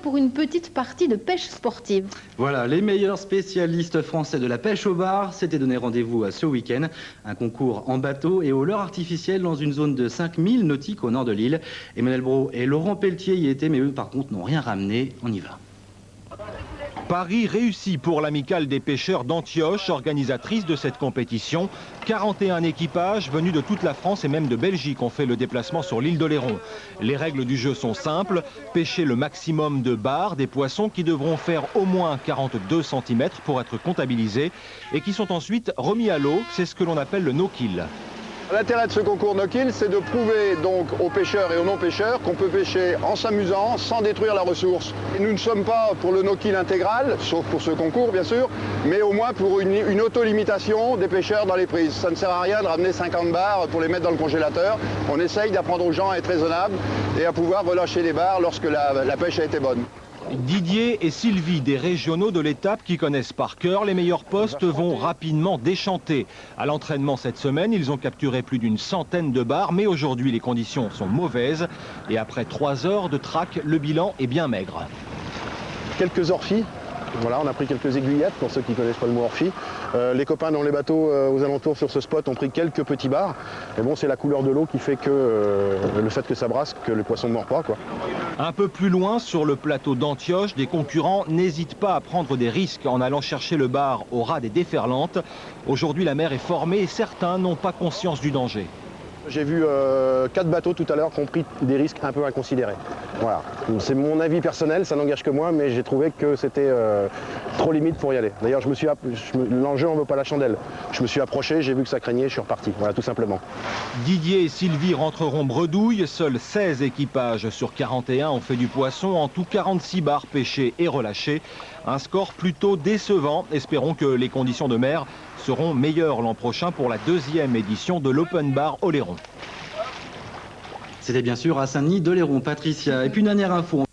pour une petite partie de pêche sportive. Voilà, les meilleurs spécialistes français de la pêche au bar s'étaient donné rendez-vous ce week-end. Un concours en bateau et au leurre artificiel dans une zone de 5000 nautiques au nord de l'île. Emmanuel Brault et Laurent Pelletier y étaient, mais eux par contre n'ont rien ramené. On y va. Pari réussi pour l'amicale des pêcheurs d'Antioche, organisatrice de cette compétition. 41 équipages venus de toute la France et même de Belgique ont fait le déplacement sur l'île d'Oléron. Les règles du jeu sont simples, pêcher le maximum de bars, des poissons qui devront faire au moins 42 cm pour être comptabilisés et qui sont ensuite remis à l'eau, c'est ce que l'on appelle le no-kill. L'intérêt de ce concours no-kill, c'est de prouver donc aux pêcheurs et aux non-pêcheurs qu'on peut pêcher en s'amusant, sans détruire la ressource. Et nous ne sommes pas pour le no-kill intégral, sauf pour ce concours bien sûr, mais au moins pour une auto-limitation des pêcheurs dans les prises. Ça ne sert à rien de ramener 50 bars pour les mettre dans le congélateur. On essaye d'apprendre aux gens à être raisonnables et à pouvoir relâcher les bars lorsque la pêche a été bonne. Didier et Sylvie, des régionaux de l'étape qui connaissent par cœur les meilleurs postes, vont rapidement déchanter. À l'entraînement cette semaine, ils ont capturé plus d'une centaine de bars, mais aujourd'hui les conditions sont mauvaises. Et après 3 heures de traque, le bilan est bien maigre. Quelques orphies. Voilà, on a pris quelques aiguillettes pour ceux qui ne connaissent pas le mot orphie. Les copains dans les bateaux aux alentours sur ce spot ont pris quelques petits bars. Mais bon, c'est la couleur de l'eau qui fait que le fait que ça brasse, que le poisson ne mord pas, quoi. Un peu plus loin, sur le plateau d'Antioche, des concurrents n'hésitent pas à prendre des risques en allant chercher le bar au ras des déferlantes. Aujourd'hui, la mer est formée et certains n'ont pas conscience du danger. J'ai vu 4 bateaux tout à l'heure qui ont pris des risques un peu inconsidérés. Voilà. C'est mon avis personnel, ça n'engage que moi, mais j'ai trouvé que c'était trop limite pour y aller. D'ailleurs, l'enjeu n'en veut pas la chandelle. Je me suis approché, j'ai vu que ça craignait, je suis reparti. Voilà, tout simplement. Didier et Sylvie rentreront bredouille. Seuls 16 équipages sur 41 ont fait du poisson. En tout, 46 bars pêchés et relâchés. Un score plutôt décevant. Espérons que les conditions de mer seront meilleures l'an prochain pour la 2e édition de l'Open Bar Oléron. C'était bien sûr à Saint-Denis d'Oléron, Patricia. Et puis une dernière info.